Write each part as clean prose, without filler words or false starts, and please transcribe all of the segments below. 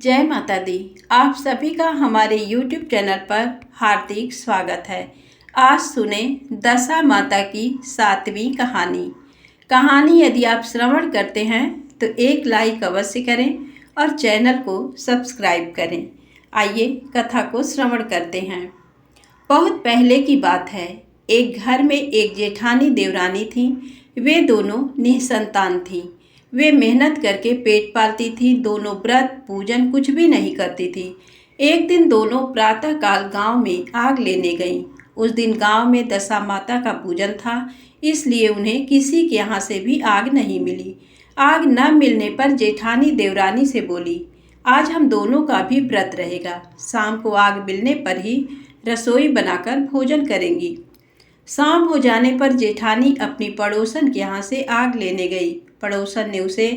जय माता दी। आप सभी का हमारे YouTube चैनल पर हार्दिक स्वागत है। आज सुने दशा माता की 7वीं कहानी। कहानी यदि आप श्रवण करते हैं तो एक लाइक अवश्य करें और चैनल को सब्सक्राइब करें। आइए कथा को श्रवण करते हैं। बहुत पहले की बात है। एक घर में एक जेठानी देवरानी थी। वे दोनों निसंतान थीं। वे मेहनत करके पेट पालती थी। दोनों व्रत पूजन कुछ भी नहीं करती थी। एक दिन दोनों प्रातःकाल गांव में आग लेने गईं। उस दिन गांव में दशा माता का पूजन था, इसलिए उन्हें किसी के यहाँ से भी आग नहीं मिली। आग न मिलने पर जेठानी देवरानी से बोली, आज हम दोनों का भी व्रत रहेगा। शाम को आग मिलने पर ही रसोई बनाकर भोजन करेंगी। शाम हो जाने पर जेठानी अपनी पड़ोसन के यहाँ से आग लेने गई। पड़ोसन ने उसे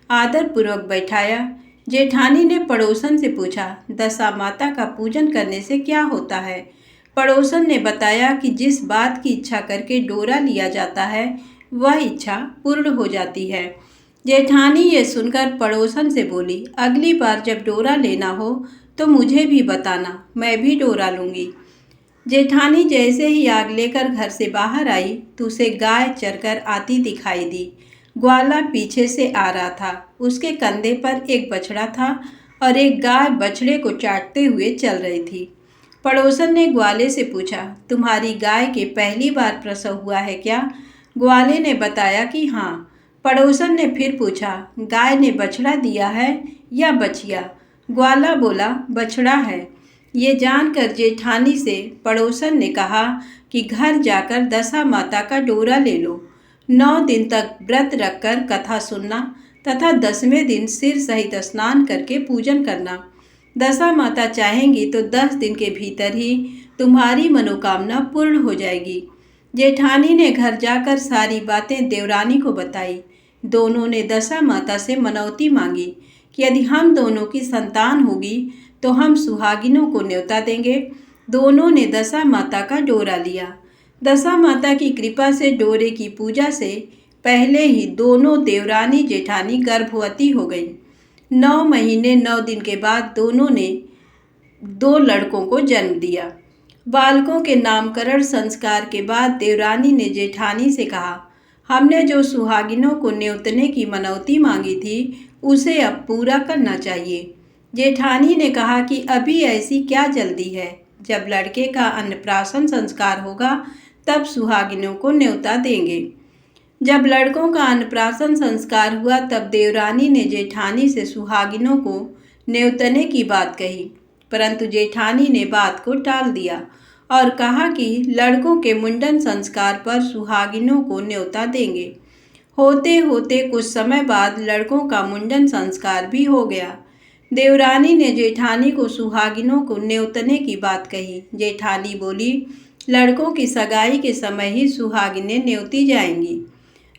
आदरपूर्वक बैठाया। जेठानी ने पड़ोसन से पूछा, दशा माता का पूजन करने से क्या होता है? पड़ोसन ने बताया कि जिस बात की इच्छा करके डोरा लिया जाता है वह इच्छा पूर्ण हो जाती है। जेठानी ये सुनकर पड़ोसन से बोली, अगली बार जब डोरा लेना हो तो मुझे भी बताना, मैं भी डोरा लूँगी। जेठानी जैसे ही आग लेकर घर से बाहर आई तो उसे गाय चरकर आती दिखाई दी। ग्वाला पीछे से आ रहा था। उसके कंधे पर एक बछड़ा था और एक गाय बछड़े को चाटते हुए चल रही थी। पड़ोसन ने ग्वाले से पूछा, तुम्हारी गाय के पहली बार प्रसव हुआ है क्या? ग्वाले ने बताया कि हाँ। पड़ोसन ने फिर पूछा, गाय ने बछड़ा दिया है या बछिया? ग्वाला बोला, बछड़ा है। ये जानकर जेठानी से पड़ोसन ने कहा कि घर जाकर दशा माता का डोरा ले लो। 9 दिन तक व्रत रखकर कथा सुनना तथा 10वें दिन सिर सहित स्नान करके पूजन करना। दशा माता चाहेंगी तो 10 दिन के भीतर ही तुम्हारी मनोकामना पूर्ण हो जाएगी। जेठानी ने घर जाकर सारी बातें देवरानी को बताई। दोनों ने दशा माता से मनौती मांगी कि यदि हम दोनों की संतान होगी तो हम सुहागिनों को न्योता देंगे। दोनों ने दशा माता का डोरा लिया। दशा माता की कृपा से डोरे की पूजा से पहले ही दोनों देवरानी जेठानी गर्भवती हो गई। 9 महीने 9 दिन के बाद दोनों ने 2 लड़कों को जन्म दिया। बालकों के नामकरण संस्कार के बाद देवरानी ने जेठानी से कहा, हमने जो सुहागिनों को न्योतने की मनौती मांगी थी उसे अब पूरा करना चाहिए। जेठानी ने कहा कि अभी ऐसी क्या जल्दी है, जब लड़के का अन्नप्राशन संस्कार होगा तब सुहागिनों को न्योता देंगे। जब लड़कों का अन्नप्राशन संस्कार हुआ तब देवरानी ने जेठानी से सुहागिनों को न्योतने की बात कही, परंतु जेठानी ने बात को टाल दिया और कहा कि लड़कों के मुंडन संस्कार पर सुहागिनों को न्योता देंगे। होते होते कुछ समय बाद लड़कों का मुंडन संस्कार भी हो गया। देवरानी ने जेठानी को सुहागिनों को न्योतने की बात कही। जेठानी बोली, लड़कों की सगाई के समय ही सुहागिनें न्योती जाएंगी।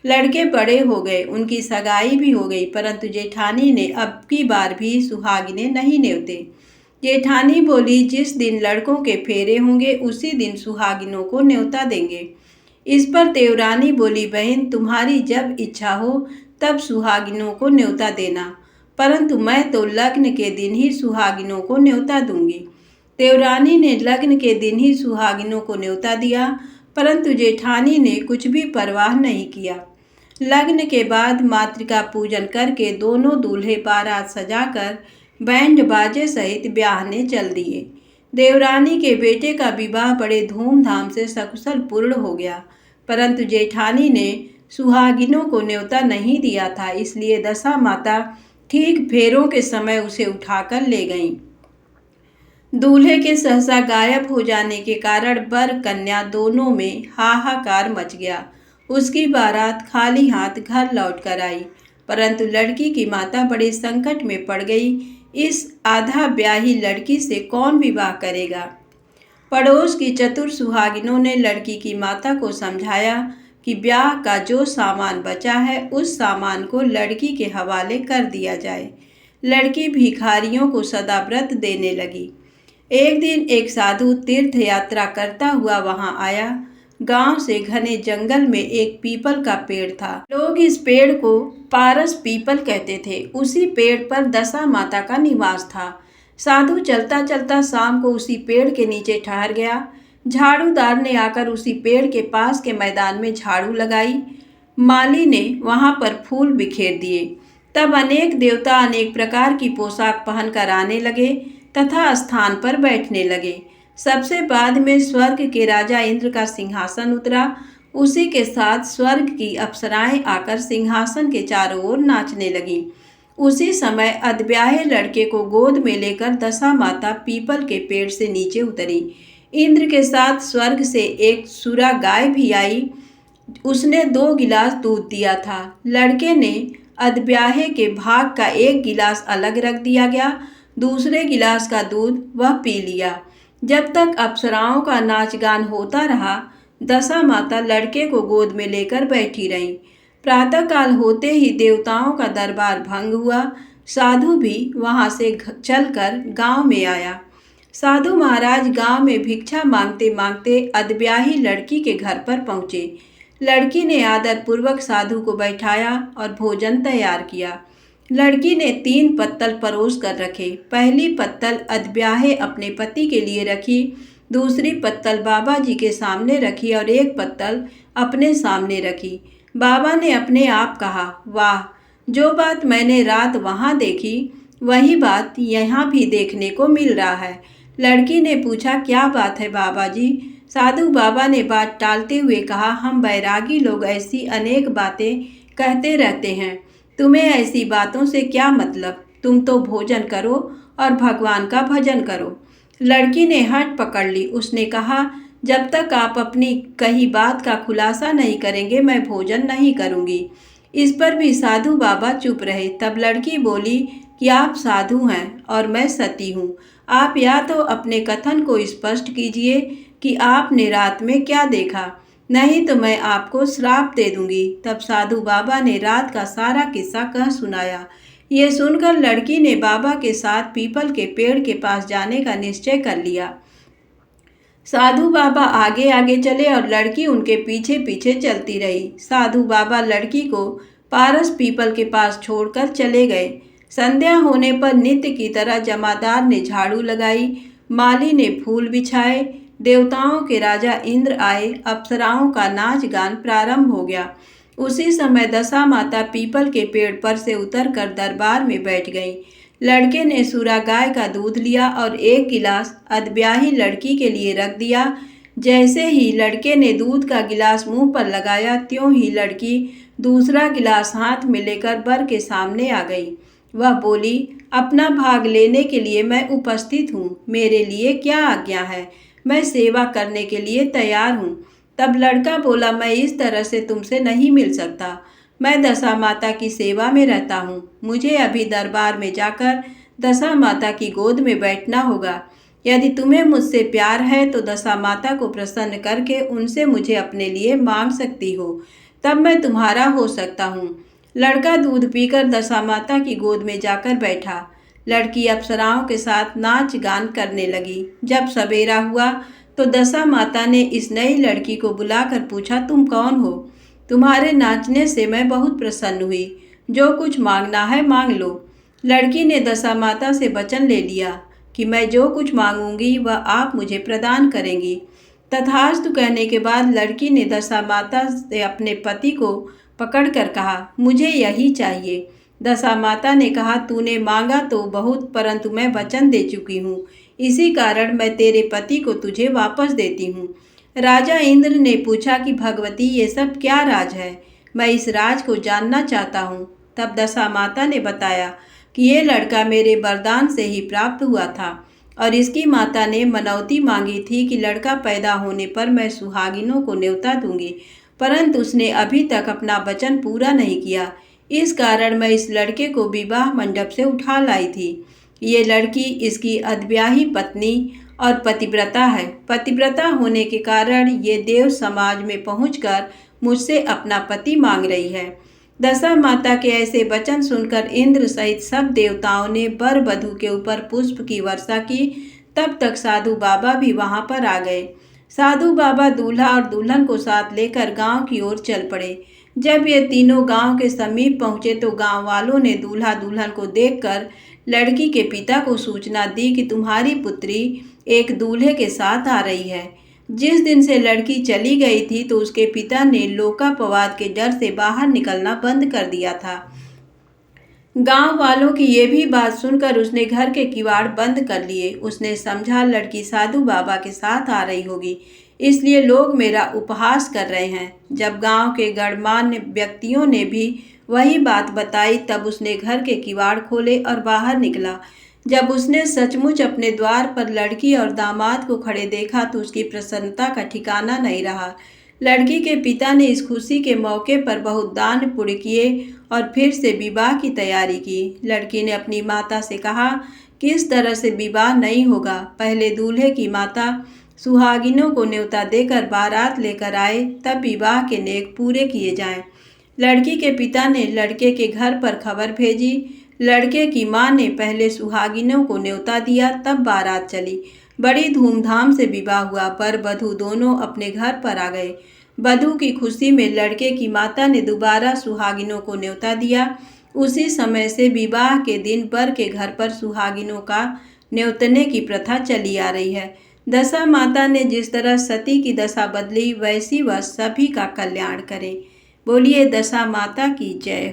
लड़के बड़े हो गए, उनकी सगाई भी हो गई, परंतु जेठानी ने अब की बार भी सुहागिनें नहीं न्योते। जेठानी बोली, जिस दिन लड़कों के फेरे होंगे उसी दिन सुहागिनों को न्योता देंगे। इस पर देवरानी बोली, बहन तुम्हारी जब इच्छा हो तब सुहागिनों को न्योता देना, परंतु मैं तो लग्न के दिन ही सुहागिनों को न्योता दूंगी। देवरानी ने लग्न के दिन ही सुहागिनों को न्योता दिया, परंतु जेठानी ने कुछ भी परवाह नहीं किया। लग्न के बाद मातृका पूजन करके दोनों दूल्हे बारात सजाकर बैंड बाजे सहित ब्याहने चल दिए। देवरानी के बेटे का विवाह बड़े धूमधाम से सकुशल पूर्ण हो गया, परंतु जेठानी ने सुहागिनों को न्योता नहीं दिया था, इसलिए दशा माता ठीक फेरों के समय उसे उठाकर ले गईं। दूल्हे के सहसा गायब हो जाने के कारण वर कन्या दोनों में हाहाकार मच गया। उसकी बारात खाली हाथ घर लौट कर आई, परंतु लड़की की माता बड़े संकट में पड़ गई। इस आधा ब्याही लड़की से कौन विवाह करेगा? पड़ोस की चतुर सुहागिनों ने लड़की की माता को समझाया कि ब्याह का जो सामान बचा है उस सामान को लड़की के हवाले कर दिया जाए। लड़की भिखारियों को सदा व्रत देने लगी। एक दिन एक साधु तीर्थ यात्रा करता हुआ वहां आया। गांव से घने जंगल में एक पीपल का पेड़ था। लोग इस पेड़ को पारस पीपल कहते थे। उसी पेड़ पर दशा माता का निवास था। साधु चलता चलता शाम को उसी पेड़ के नीचे ठहर गया। झाड़ूदार ने आकर उसी पेड़ के पास के मैदान में झाड़ू लगाई। माली ने वहां पर फूल बिखेर दिए। तब अनेक देवता अनेक प्रकार की पोशाक पहनकर आने लगे तथा स्थान पर बैठने लगे। सबसे बाद में स्वर्ग के राजा इंद्र का सिंहासन उतरा। उसी के साथ स्वर्ग की अप्सराएं आकर सिंहासन के चारों ओर नाचने लगीं। उसी समय अधब्याहे लड़के को गोद में लेकर दशा माता पीपल के पेड़ से नीचे उतरी। इंद्र के साथ स्वर्ग से एक सुरा गाय भी आई। उसने 2 गिलास दूध दिया था। लड़के ने अधब्याहे के भाग का 1 गिलास अलग रख दिया गया। दूसरे गिलास का दूध वह पी लिया। जब तक अप्सराओं का नाच गान होता रहा, दशा माता लड़के को गोद में लेकर बैठी रहीं। प्रातःकाल होते ही देवताओं का दरबार भंग हुआ। साधु भी वहां से चलकर गांव में आया। साधु महाराज गांव में भिक्षा मांगते मांगते अधब्याही लड़की के घर पर पहुंचे। लड़की ने आदरपूर्वक साधु को बैठाया और भोजन तैयार किया। लड़की ने 3 पत्तल परोस कर रखे। पहली पत्तल अधब्याहे अपने पति के लिए रखी, दूसरी पत्तल बाबा जी के सामने रखी और एक पत्तल अपने सामने रखी। बाबा ने अपने आप कहा, वाह, जो बात मैंने रात वहाँ देखी वही बात यहाँ भी देखने को मिल रहा है। लड़की ने पूछा, क्या बात है बाबा जी? साधु बाबा ने बात टालते हुए कहा, हम बैरागी लोग ऐसी अनेक बातें कहते रहते हैं। तुम्हें ऐसी बातों से क्या मतलब? तुम तो भोजन करो और भगवान का भजन करो। लड़की ने हट पकड़ ली। उसने कहा, जब तक आप अपनी कही बात का खुलासा नहीं करेंगे मैं भोजन नहीं करूंगी। इस पर भी साधु बाबा चुप रहे। तब लड़की बोली कि आप साधु हैं और मैं सती हूँ। आप या तो अपने कथन को स्पष्ट कीजिए कि आपने रात में क्या देखा, नहीं तो मैं आपको श्राप दे दूंगी। तब साधु बाबा ने रात का सारा किस्सा कह सुनाया। ये सुनकर लड़की ने बाबा के साथ पीपल के पेड़ के पास जाने का निश्चय कर लिया। साधु बाबा आगे आगे चले और लड़की उनके पीछे पीछे चलती रही। साधु बाबा लड़की को पारस पीपल के पास छोड़कर चले गए। संध्या होने पर नित्य की तरह जमादार ने झाड़ू लगाई, माली ने फूल बिछाए, देवताओं के राजा इंद्र आए, अप्सराओं का नाच गान प्रारंभ हो गया। उसी समय दशा माता पीपल के पेड़ पर से उतरकर दरबार में बैठ गई। लड़के ने सूरा गाय का दूध लिया और 1 गिलास अधब्याही लड़की के लिए रख दिया। जैसे ही लड़के ने दूध का गिलास मुंह पर लगाया, त्यों ही लड़की दूसरा गिलास हाथ में लेकर बर के सामने आ गई। वह बोली, अपना भाग लेने के लिए मैं उपस्थित हूँ। मेरे लिए क्या आज्ञा है? मैं सेवा करने के लिए तैयार हूँ। तब लड़का बोला, मैं इस तरह से तुमसे नहीं मिल सकता। मैं दशा माता की सेवा में रहता हूँ। मुझे अभी दरबार में जाकर दशा माता की गोद में बैठना होगा। यदि तुम्हें मुझसे प्यार है तो दशा माता को प्रसन्न करके उनसे मुझे अपने लिए मांग सकती हो, तब मैं तुम्हारा हो सकता हूँ। लड़का दूध पीकर दशा माता की गोद में जाकर बैठा। लड़की अप्सराओं के साथ नाच गान करने लगी। जब सवेरा हुआ तो दशा माता ने इस नई लड़की को बुलाकर पूछा, तुम कौन हो? तुम्हारे नाचने से मैं बहुत प्रसन्न हुई। जो कुछ मांगना है मांग लो। लड़की ने दशा माता से वचन ले लिया कि मैं जो कुछ मांगूंगी वह आप मुझे प्रदान करेंगी। तथास्तु कहने के बाद लड़की ने दशा माता से अपने पति को पकड़कर कहा, मुझे यही चाहिए। दशा माता ने कहा, तूने मांगा तो बहुत, परंतु मैं वचन दे चुकी हूँ। इसी कारण मैं तेरे पति को तुझे वापस देती हूँ। राजा इंद्र ने पूछा कि भगवती, ये सब क्या राज है? मैं इस राज को जानना चाहता हूँ। तब दशा माता ने बताया कि ये लड़का मेरे वरदान से ही प्राप्त हुआ था और इसकी माता ने मनौती मांगी थी कि लड़का पैदा होने पर मैं सुहागिनों को न्योता दूंगी, परंतु उसने अभी तक अपना वचन पूरा नहीं किया। इस कारण मैं इस लड़के को विवाह मंडप से उठा लाई थी। ये लड़की इसकी अधब्याही पत्नी और पतिव्रता है। पतिव्रता होने के कारण ये देव समाज में पहुंचकर मुझसे अपना पति मांग रही है। दशा माता के ऐसे वचन सुनकर इंद्र सहित सब देवताओं ने वर वधू के ऊपर पुष्प की वर्षा की। तब तक साधु बाबा भी वहां पर आ गए। साधु बाबा दूल्हा और दुल्हन को साथ लेकर गांव की ओर चल पड़े। जब ये तीनों गांव के समीप पहुंचे तो गांव वालों ने दूल्हा दुल्हन को देखकर लड़की के पिता को सूचना दी कि तुम्हारी पुत्री एक दूल्हे के साथ आ रही है। जिस दिन से लड़की चली गई थी तो उसके पिता ने लोकापवाद के डर से बाहर निकलना बंद कर दिया था। गांव वालों की ये भी बात सुनकर उसने घर के किवाड़ बंद कर लिए। उसने समझा लड़की साधु बाबा के साथ आ रही होगी, इसलिए लोग मेरा उपहास कर रहे हैं। जब गांव के गणमान्य व्यक्तियों ने भी वही बात बताई तब उसने घर के किवाड़ खोले और बाहर निकला। जब उसने सचमुच अपने द्वार पर लड़की और दामाद को खड़े देखा तो उसकी प्रसन्नता का ठिकाना नहीं रहा। लड़की के पिता ने इस खुशी के मौके पर बहुत दान पुण्य किए और फिर से विवाह की तैयारी की। लड़की ने अपनी माता से कहा कि इस तरह से विवाह नहीं होगा। पहले दूल्हे की माता सुहागिनों को न्योता देकर बारात लेकर आए, तब विवाह के नेक पूरे किए जाएं। लड़की के पिता ने लड़के के घर पर खबर भेजी। लड़के की मां ने पहले सुहागिनों को न्योता दिया, तब बारात चली। बड़ी धूमधाम से विवाह हुआ। वर वधू दोनों अपने घर पर आ गए। वधू की खुशी में लड़के की माता ने दोबारा सुहागिनों को न्योता दिया। उसी समय से विवाह के दिन वर के घर पर सुहागिनों का न्योतने की प्रथा चली आ रही है। दशा माता ने जिस तरह सती की दशा बदली, वैसी वह सभी का कल्याण करे। बोलिए दशा माता की जय हो।